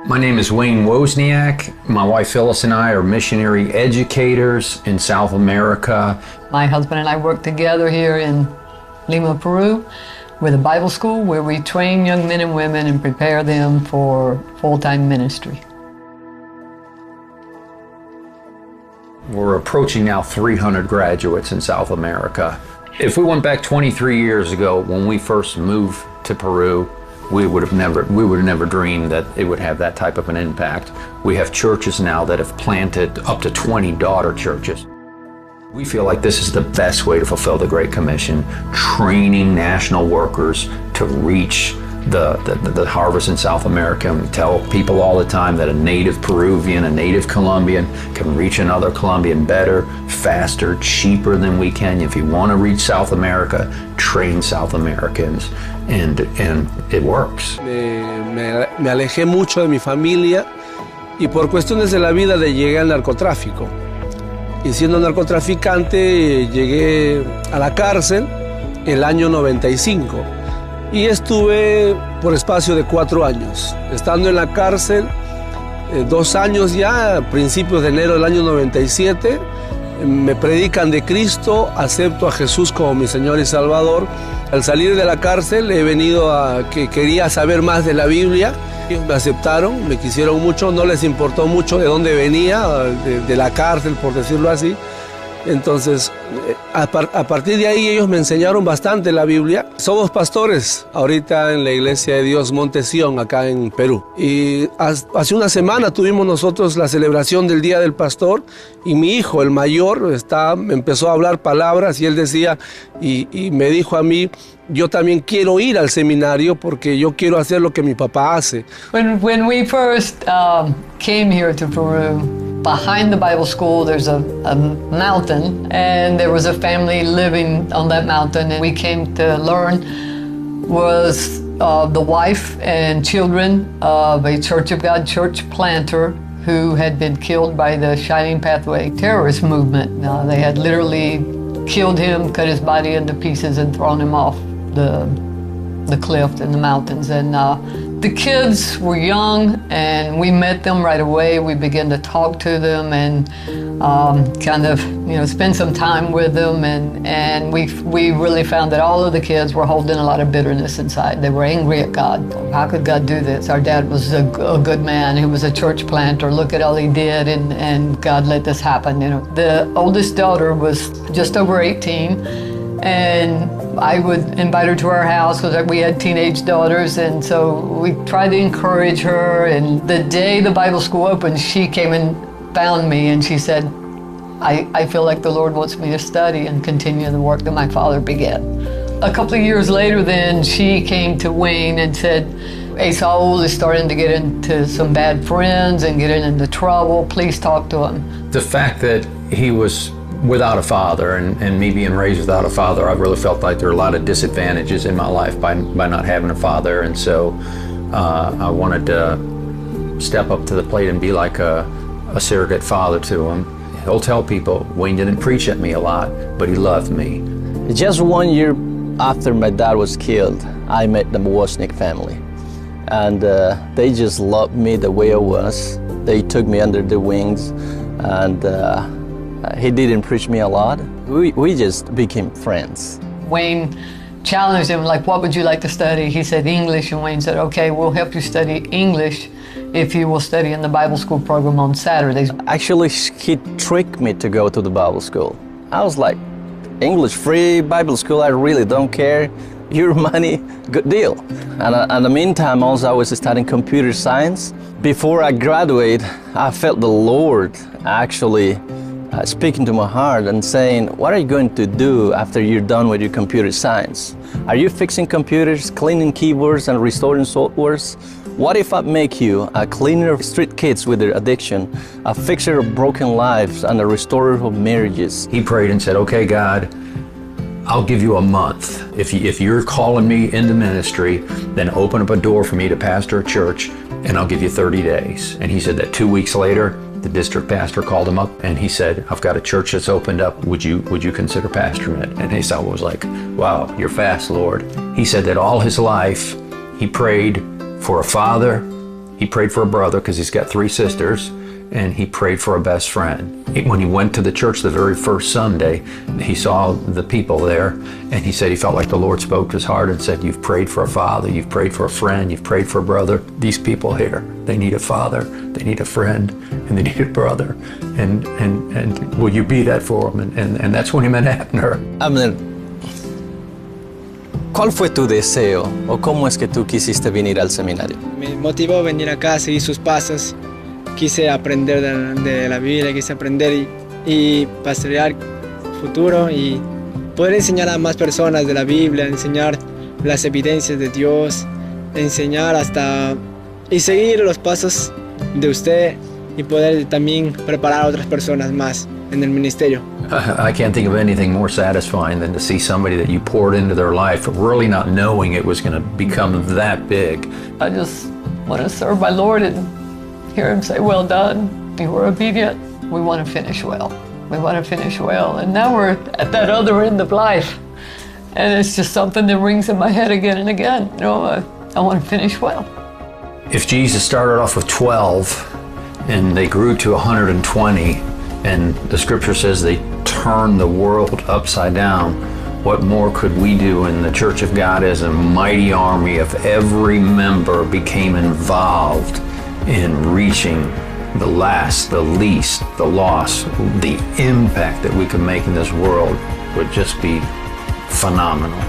My name is Wayne Wozniak. My wife Phyllis and I are missionary educators in South America. My husband and I work together here in Lima, Peru, with a Bible school where we train young men and women and prepare them for full-time ministry. We're approaching now 300 graduates in South America. If we went back 23 years ago when we first moved to Peru, we would have never dreamed that it would have that type of an impact. We have churches now that have planted up to 20 daughter churches. We feel like this is the best way to fulfill the Great Commission, training national workers to reach the harvest in South America. And we tell people all the time that a native Peruvian, a native Colombian can reach another Colombian better, faster, cheaper than we can. If you want to reach South America, train South Americans, and it works. Me alejé mucho de mi familia y por cuestiones de la vida llegué al narcotráfico. Y siendo narcotraficante llegué a la cárcel el año 95. Y estuve por espacio de 4 años. Estando en la cárcel, 2 años ya, a principios de enero del año 97, me predican de Cristo, acepto a Jesús como mi Señor y Salvador. Al salir de la cárcel he venido a que quería saber más de la Biblia. Ellos me aceptaron, me quisieron mucho, no les importó mucho de dónde venía, de la cárcel, por decirlo así. Entonces, a partir de ahí ellos me enseñaron bastante la Biblia. Somos pastores ahorita en la Iglesia de Dios Monte Sión, acá en Perú. Y hace una semana tuvimos nosotros la celebración del Día del Pastor y mi hijo, el mayor, empezó a hablar palabras y él decía, y me dijo a mí, yo también quiero ir al seminario porque yo quiero hacer lo que mi papá hace. When we first came here to Peru, behind the Bible school there's a mountain, and there was a family living on that mountain, and we came to learn was the wife and children of a Church of God church planter who had been killed by the Shining Pathway terrorist movement. They had literally killed him, cut his body into pieces, and thrown him off the cliff in the mountains. And the kids were young, and we met them right away. We began to talk to them and kind of, spend some time with them. And we really found that all of the kids were holding a lot of bitterness inside. They were angry at God. How could God do this? Our dad was a good man. He was a church planter. Look at all he did, and God let this happen. The oldest daughter was just over 18, and I would invite her to our house because we had teenage daughters, and so we tried to encourage her. And the day the Bible school opened, she came and found me, and she said, I feel like the Lord wants me to study and continue the work that my father began. A couple of years later then, she came to Wayne and said, hey, Saul is starting to get into some bad friends and getting into trouble. Please talk to him. The fact that he was without a father, and me being raised without a father, I've really felt like there are a lot of disadvantages in my life by not having a father, and so I wanted to step up to the plate and be like a surrogate father to him. He'll tell people, Wayne didn't preach at me a lot, but he loved me. Just 1 year after my dad was killed, I met the Wozniak family, and they just loved me the way I was. They took me under their wings, and he didn't preach me a lot. We just became friends. Wayne challenged him, like, what would you like to study? He said English, and Wayne said, okay, we'll help you study English if you will study in the Bible school program on Saturdays. Actually, he tricked me to go to the Bible school. I was like, English free, Bible school, I really don't care. Your money, good deal. And in the meantime, also I was studying computer science. Before I graduate, I felt the Lord actually speaking to my heart and saying, what are you going to do after you're done with your computer science? Are you fixing computers, cleaning keyboards, and restoring softwares? What if I make you a cleaner of street kids with their addiction, a fixer of broken lives, and a restorer of marriages? He prayed and said, okay, God, I'll give you a month. If you're calling me into ministry, then open up a door for me to pastor a church, and I'll give you 30 days. And he said that 2 weeks later, the district pastor called him up and he said, I've got a church that's opened up. Would you consider pastoring it? And Esau was like, wow, you're fast, Lord. He said that all his life he prayed for a father He prayed for a brother because he's got 3 sisters, and he prayed for a best friend. When he went to the church the very first Sunday, he saw the people there, and he said he felt like the Lord spoke to his heart and said, "You've prayed for a father, you've prayed for a friend, you've prayed for a brother. These people here, they need a father, they need a friend, and they need a brother. And will you be that for them?" And that's when he met Abner. Abner, ¿cuál fue tu deseo o cómo es que tú quisiste venir al seminario? Me motivó a venir acá, a seguir sus pasos. Quise aprender de la Biblia, quise aprender y pastorear futuro y poder enseñar a más personas de la Biblia, enseñar las evidencias de Dios, enseñar y seguir los pasos de usted y poder también preparar a otras personas más en el ministerio. I can't think of anything more satisfying than to see somebody that you poured into their life, really not knowing it was going to become that big. I just want to serve my Lord and hear him say, "Well done, you were obedient." We want to finish well. We want to finish well. And now we're at that other end of life. And it's just something that rings in my head again and again. You know, I want to finish well. If Jesus started off with 12 and they grew to 120, and the scripture says they turned the world upside down, what more could we do in the Church of God as a mighty army if every member became involved in reaching the last, the least, the lost? The impact that we could make in this world would just be phenomenal.